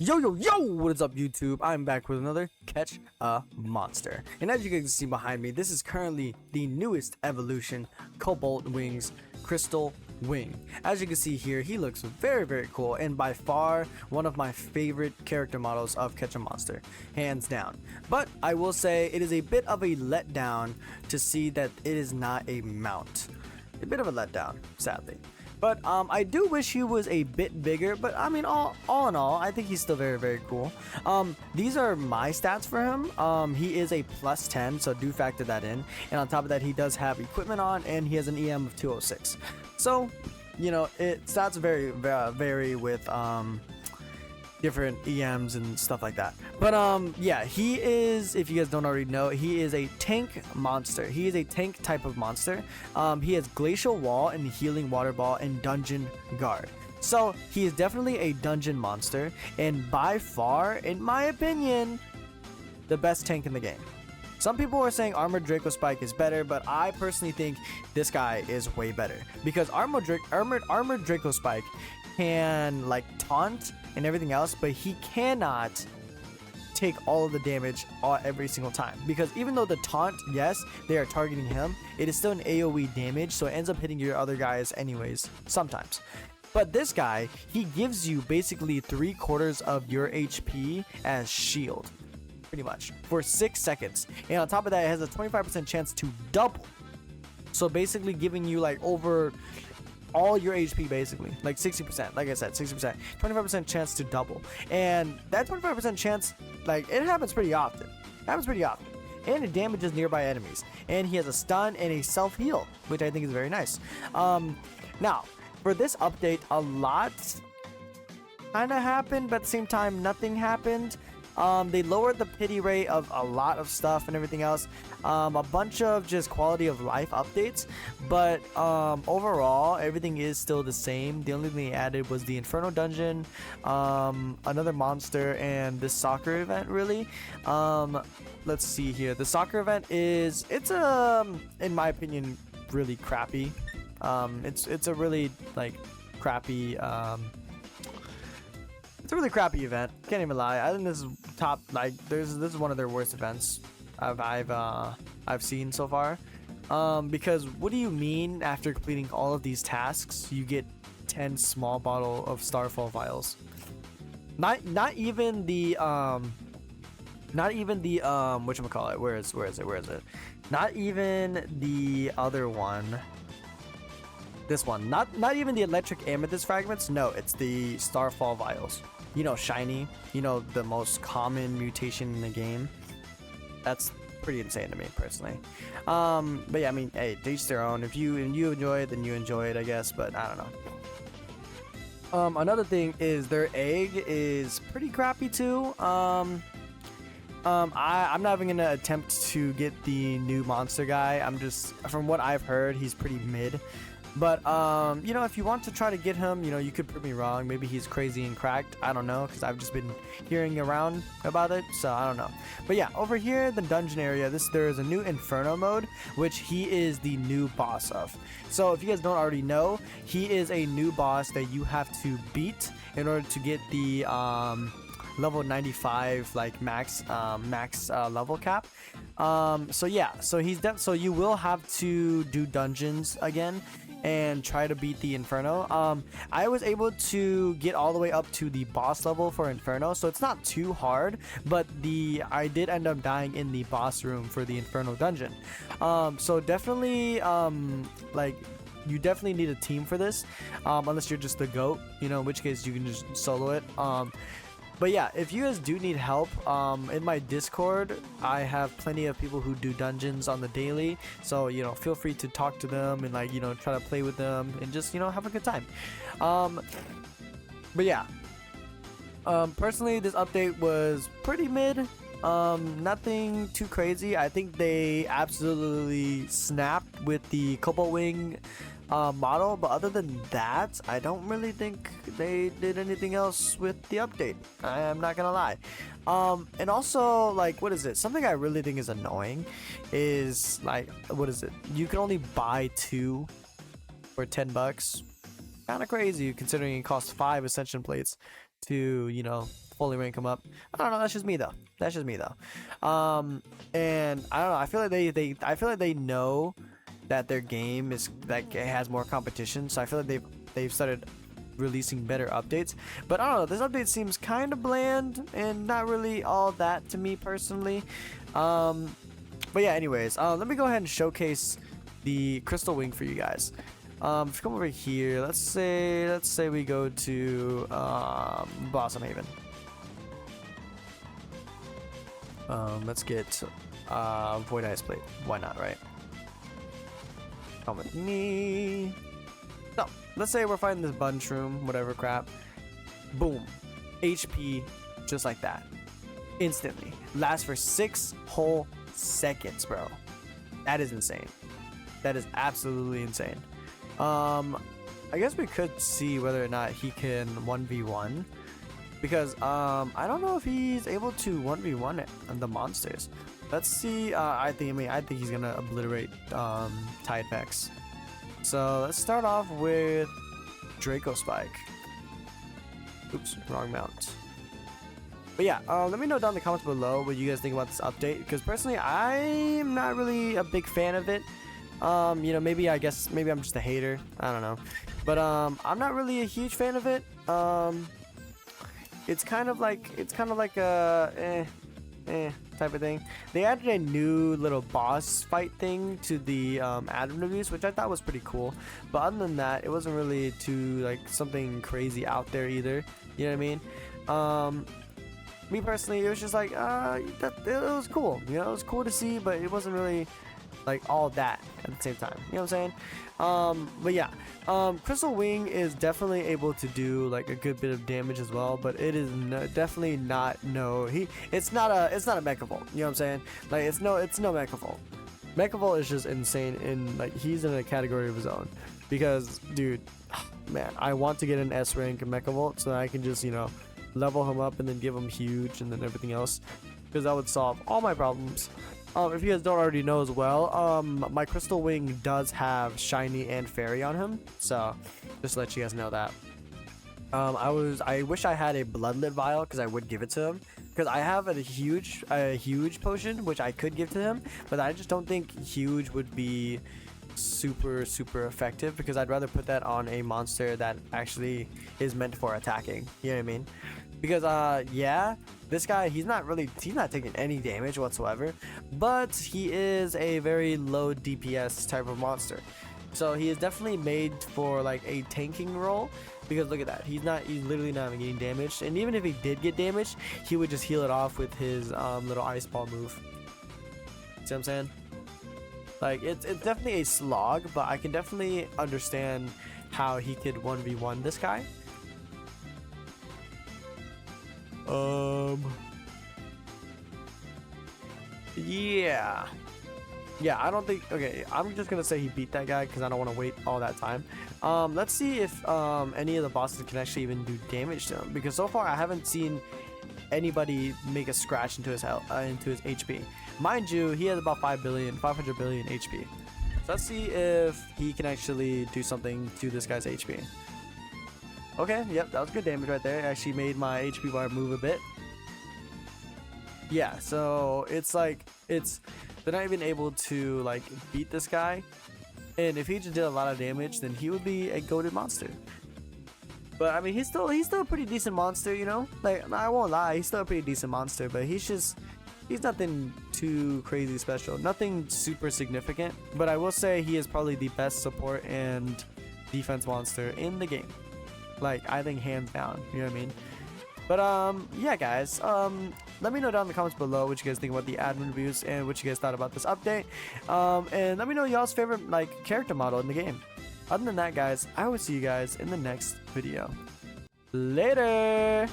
Yo, what is up YouTube? I'm back with another Catch a Monster. And as you can see behind me, this is currently the newest evolution, COBALTWING's Crystal Wing. As you can see here, he looks very cool and by far one of my favorite character models of Catch a Monster, hands down. But I will say it is a bit of a letdown to see that it is not a mount. A bit of a letdown, sadly. But I do wish he was a bit bigger, but I mean, all in all, I think he's still very cool. These are my stats for him. He is a plus 10, so do factor that in. And on top of that, he does have equipment on, and he has an EM of 206. So, you know, stats vary with different EMs and stuff like that. But yeah, he is, if you guys don't already know, he is a tank monster. He is a tank type of monster. He has glacial wall and healing water ball and dungeon guard. So he is definitely a dungeon monster, and by far, in my opinion, the best tank in the game. Some people are saying Armored Draco Spike is better, but I personally think this guy is way better, because Armored Draco Spike can like taunt and everything else, but he cannot take all of the damage every single time, because even though the taunt, yes, they are targeting him, it is still an AoE damage, so it ends up hitting your other guys anyways sometimes. But this guy, he gives you basically 3/4 of your HP as shield, pretty much, for 6 seconds, and on top of that, it has a 25% chance to double, so basically giving you like over all your HP, basically like 60%, like I said, 60%, 25% chance to double. And that 25% chance, like, it happens pretty often, and it damages nearby enemies, and he has a stun and a self-heal, which I think is very nice. Now for this update, a lot kind of happened, but at the same time nothing happened. They lowered the pity rate of a lot of stuff and everything else. A bunch of just quality of life updates, but overall everything is still the same. The only thing they added was the Infernal dungeon, another monster, and this soccer event, really. Let's see here. The soccer event it's in my opinion really crappy. It's a really like crappy it's a really crappy event, can't even lie. I think this is top, like, this is one of their worst events I've seen so far. Because what do you mean after completing all of these tasks you get 10 small bottle of Starfall vials? Not even the whatchamacallit, where is it? Not even the other one. This one, not even the electric amethyst fragments. No, it's the Starfall vials. You know, shiny. You know, the most common mutation in the game. That's pretty insane to me personally. But yeah, I mean, hey, to each their own. If you enjoy it, then you enjoy it, I guess. But I don't know. Another thing is their egg is pretty crappy too. I'm not even gonna attempt to get the new monster guy. I'm just, from what I've heard, he's pretty mid. But you know, if you want to try to get him, you know, you could prove me wrong. Maybe he's crazy and cracked, I don't know, because I've just been hearing around about it, so I don't know. But yeah, over here, the dungeon area, there is a new Infernal mode, which he is the new boss of. So if you guys don't already know, he is a new boss that you have to beat in order to get the level 95 like max level cap. So yeah, so so you will have to do dungeons again and try to beat the Inferno. I was able to get all the way up to the boss level for Inferno, so it's not too hard, but I did end up dying in the boss room for the Inferno dungeon. So definitely like, you definitely need a team for this, unless you're just the GOAT, you know, in which case you can just solo it. But yeah, if you guys do need help, in my Discord, I have plenty of people who do dungeons on the daily. So, you know, feel free to talk to them and, like, you know, try to play with them and just, you know, have a good time. But yeah, personally, this update was pretty mid. Nothing too crazy. I think they absolutely snapped with the COBALTWING model, but other than that, I don't really think they did anything else with the update. I am not gonna lie. And also, like, what is it? Something I really think is annoying is, like, what is it? You can only buy 2 for $10. Kind of crazy considering it costs 5 ascension plates to, you know, fully rank him up. I don't know. That's just me though. That's just me though. And I don't know. I feel like they know that their game is like it has more competition. So I feel like they've started releasing better updates. But I don't know. This update seems kind of bland and not really all that to me personally. But yeah. Anyways, let me go ahead and showcase the Crystal Wing for you guys. If you come over here, let's say we go to Blossom Haven. Let's get Void Ice Plate. Why not, right? Come with me. No, let's say we're fighting this bunch room, whatever crap. Boom, HP, just like that, instantly. Lasts for 6 whole seconds, bro. That is insane. That is absolutely insane. I guess we could see whether or not he can 1v1 because I don't know if he's able to 1v1 the monsters. Let's see. I think he's gonna obliterate Tidepex. So let's start off with Draco Spike. Oops, wrong mount. But yeah, let me know down in the comments below what you guys think about this update, because personally I'm not really a big fan of it. You know, maybe I'm just a hater. I don't know. But I'm not really a huge fan of it. It's kind of like a type of thing. They added a new little boss fight thing to the admin reviews, which I thought was pretty cool. But other than that, it wasn't really too like something crazy out there either. You know what I mean? Me personally, it was just like it was cool. You know, it was cool to see, but it wasn't really like all that at the same time. You know what I'm saying? But yeah, Crystal Wing is definitely able to do like a good bit of damage as well, but it is definitely not it's not a Mecha Volt. You know what I'm saying? Like it's no Mecha Volt. Mecha Volt is just insane, and like he's in a category of his own because dude, man, I want to get an S rank Mecha Volt so that I can just, you know, level him up and then give him huge and then everything else, because that would solve all my problems. If you guys don't already know as well, my Crystal Wing does have Shiny and Fairy on him, so just to let you guys know that. I wish I had a Bloodlet Vial because I would give it to him, because I have a huge potion which I could give to him, but I just don't think huge would be super effective, because I'd rather put that on a monster that actually is meant for attacking. You know what I mean? Because yeah, this guy, he's not taking any damage whatsoever, but he is a very low DPS type of monster, so he is definitely made for like a tanking role. Because look at that, he's literally not even getting damaged, and even if he did get damaged, he would just heal it off with his little ice ball move. See what I'm saying? Like it's definitely a slog, but I can definitely understand how he could 1v1 this guy. Yeah, I don't think, okay, I'm just gonna say he beat that guy because I don't want to wait all that time. Let's see if any of the bosses can actually even do damage to him, because so far I haven't seen anybody make a scratch into his health, into his HP. Mind you, he has about 500 billion HP. So let's see if he can actually do something to this guy's HP. Okay, yep, that was good damage right there. It actually made my HP bar move a bit. Yeah, so it's like they're not even able to like beat this guy, and if he just did a lot of damage, then he would be a goated monster. But I mean, he's still a pretty decent monster, you know. Like I won't lie, he's still a pretty decent monster, but he's nothing too crazy special, nothing super significant. But I will say he is probably the best support and defense monster in the game. Like I think hands down, you know what I mean? But yeah guys, let me know down in the comments below what you guys think about the admin reviews and what you guys thought about this update. And let me know y'all's favorite like character model in the game. Other than that guys, I will see you guys in the next video. Later!